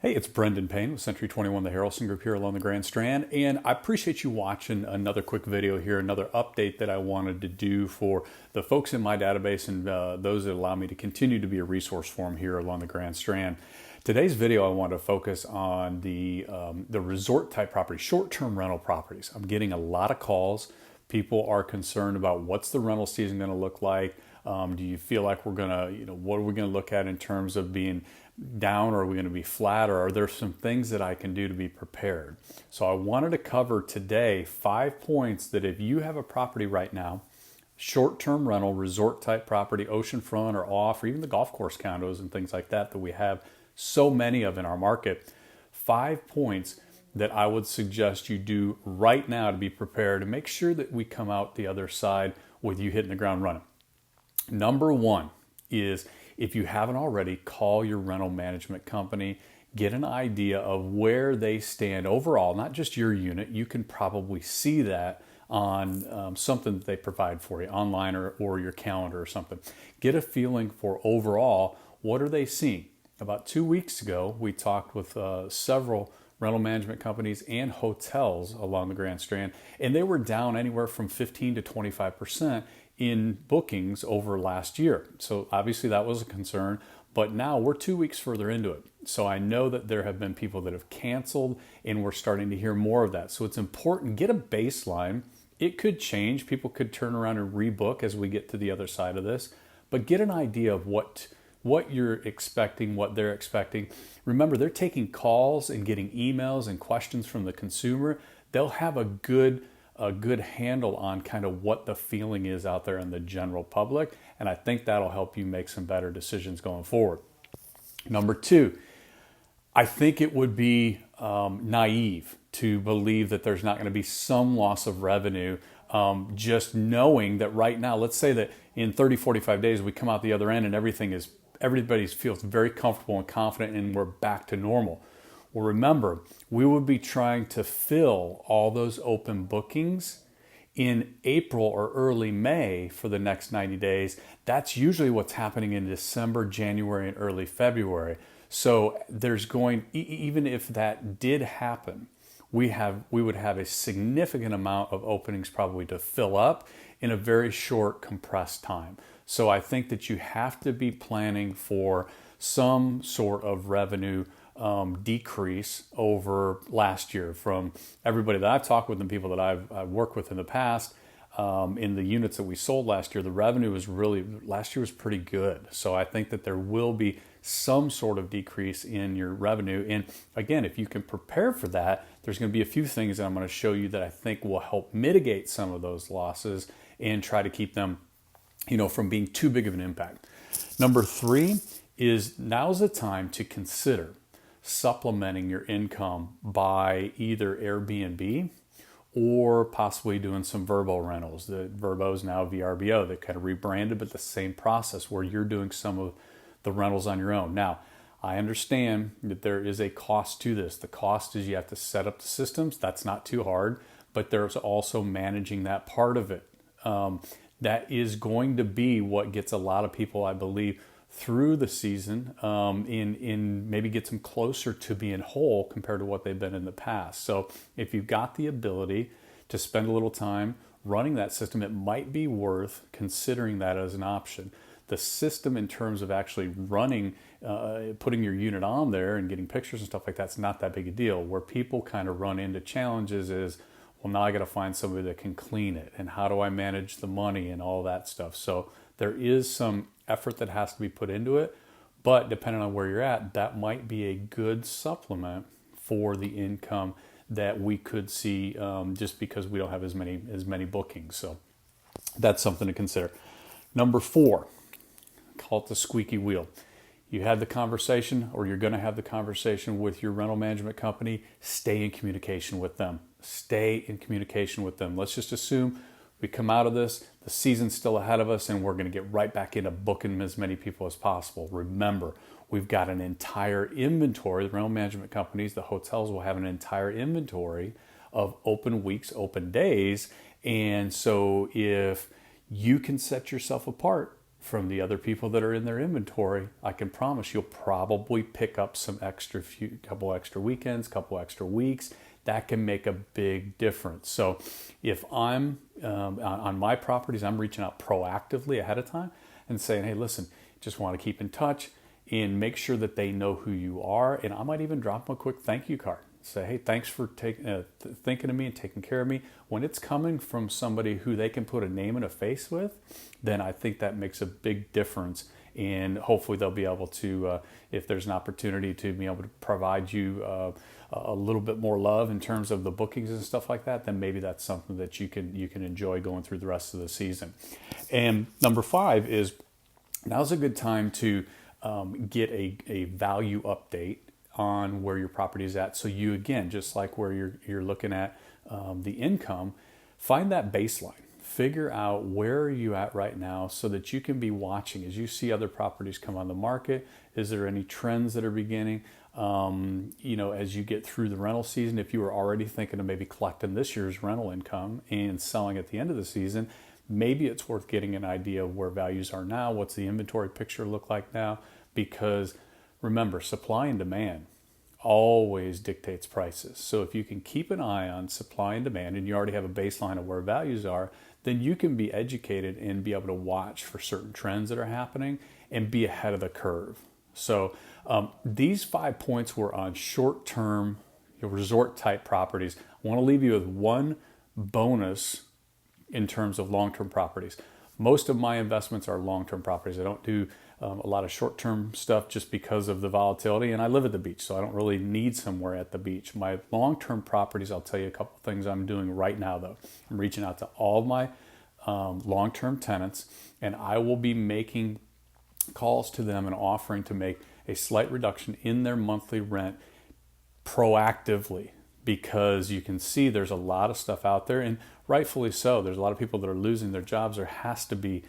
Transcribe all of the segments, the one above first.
Hey, it's Brendan Payne with Century 21, the Harrelson Group here along the Grand Strand, and I appreciate you watching another quick video here, another update that I wanted to do for the folks in my database and those that allow me to continue to be a resource for them here along the Grand Strand. Today's video, I want to focus on the resort type property, short-term rental properties. I'm getting a lot of calls. People are concerned about what's the rental season going to look like. Do you feel like we're gonna, what are we gonna look at in terms of being down, or are we gonna be flat, or are there some things that I can do to be prepared? So I wanted to cover today 5 points that if you have a property right now, short-term rental, resort type property, oceanfront or off, or even the golf course condos and things like that we have so many of in our market, 5 points that I would suggest you do right now to be prepared and make sure that we come out the other side with you hitting the ground running. Number one is, if you haven't already, call your rental management company, get an idea of where they stand overall, not just your unit. You can probably see that on something that they provide for you online or your calendar or something. Get a feeling for overall, what are they seeing? About 2 weeks ago, we talked with several rental management companies and hotels along the Grand Strand, and they were down anywhere from 15 to 25% in bookings over last year. So obviously that was a concern, but now we're 2 weeks further into it. So I know that there have been people that have canceled, and we're starting to hear more of that. So it's important, get a baseline. It could change. People could turn around and rebook as we get to the other side of this, but get an idea of what you're expecting, what they're expecting. Remember, they're taking calls and getting emails and questions from the consumer. They'll have a good handle on kind of what the feeling is out there in the general public. And I think that'll help you make some better decisions going forward. Number two, I think it would be naive to believe that there's not going to be some loss of revenue. Just knowing that right now, let's say that in 30, 45 days, we come out the other end and everybody feels very comfortable and confident and we're back to normal. Well, remember, we would be trying to fill all those open bookings in April or early May for the next 90 days. That's usually what's happening in December, January, and early February. So there's even if that did happen, we would have a significant amount of openings probably to fill up in a very short, compressed time. So I think that you have to be planning for some sort of revenue decrease over last year. From everybody that I've talked with and people that I've worked with in the past, in the units that we sold last year, the revenue last year was pretty good. So I think that there will be some sort of decrease in your revenue. And again, if you can prepare for that, there's going to be a few things that I'm going to show you that I think will help mitigate some of those losses and try to keep them, from being too big of an impact. Number three is, now's the time to consider supplementing your income by either Airbnb or possibly doing some Vrbo rentals. The Vrbo is now VRBO. They kind of rebranded, but the same process where you're doing some of the rentals on your own. Now, I understand that there is a cost to this. The cost is you have to set up the systems. That's not too hard, but there's also managing that part of it. That is going to be what gets a lot of people, I believe, through the season, in maybe gets them closer to being whole compared to what they've been in the past. So if you've got the ability to spend a little time running that system, it might be worth considering that as an option. The system in terms of actually running, putting your unit on there and getting pictures and stuff like that's not that big a deal. Where people kind of run into challenges is, well, now I got to find somebody that can clean it, and how do I manage the money and all that stuff. So there is some effort that has to be put into it, but depending on where you're at, that might be a good supplement for the income that we could see, just because we don't have as many bookings. So that's something to consider. Number four, call it the squeaky wheel. You had the conversation, or you're going to have the conversation with your rental management company. Stay in communication with them. Stay in communication with them. Let's just assume we come out of this, the season's still ahead of us, and we're going to get right back into booking as many people as possible. Remember, we've got an entire inventory. The rental management companies, the hotels will have an entire inventory of open weeks, open days. And so if you can set yourself apart from the other people that are in their inventory, I can promise you'll probably pick up some couple extra weekends, couple extra weeks. That can make a big difference. So if I'm on my properties, I'm reaching out proactively ahead of time and saying, hey, listen, just want to keep in touch and make sure that they know who you are. And I might even drop them a quick thank you card. Say, hey, thanks for thinking of me and taking care of me. When it's coming from somebody who they can put a name and a face with, then I think that makes a big difference. And hopefully they'll be able to, if there's an opportunity to be able to provide you a little bit more love in terms of the bookings and stuff like that, then maybe that's something that you can enjoy going through the rest of the season. And number 5 is, now's a good time to get a value update on where your property is at. So you, again, just like where you're looking at the income, find that baseline. Figure out where are you at right now so that you can be watching as you see other properties come on the market. Is there any trends that are beginning? As you get through the rental season, if you were already thinking of maybe collecting this year's rental income and selling at the end of the season, maybe it's worth getting an idea of where values are now. What's the inventory picture look like now? Because remember, supply and demand always dictates prices. So if you can keep an eye on supply and demand and you already have a baseline of where values are, then you can be educated and be able to watch for certain trends that are happening and be ahead of the curve. So these 5 points were on short-term resort type properties. I want to leave you with one bonus in terms of long-term properties. Most of my investments are long-term properties. I don't do a lot of short-term stuff just because of the volatility, and I live at the beach, so I don't really need somewhere at the beach. My long-term properties, I'll tell you a couple things I'm doing right now, though. I'm reaching out to all of my long-term tenants, and I will be making calls to them and offering to make a slight reduction in their monthly rent proactively, because you can see there's a lot of stuff out there, and rightfully so. There's a lot of people that are losing their jobs. There has to be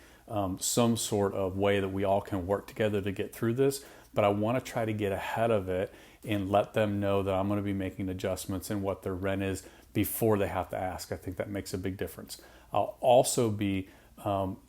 some sort of way that we all can work together to get through this. But I want to try to get ahead of it and let them know that I'm going to be making adjustments in what their rent is before they have to ask. I think that makes a big difference. I'll also be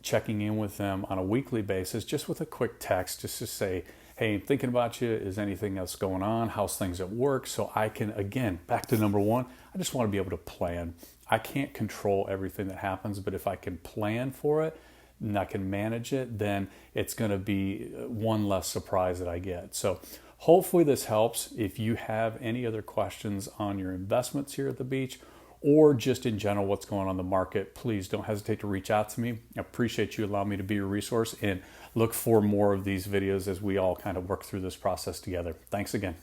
checking in with them on a weekly basis, just with a quick text, just to say, hey, I'm thinking about you. Is anything else going on? How's things at work? So I can, again, back to number 1, I just want to be able to plan. I can't control everything that happens, but if I can plan for it and I can manage it, then it's going to be one less surprise that I get. So hopefully this helps. If you have any other questions on your investments here at the beach, or just in general what's going on in the market, please don't hesitate to reach out to me. I appreciate you allowing me to be your resource, and look for more of these videos as we all kind of work through this process together. Thanks again.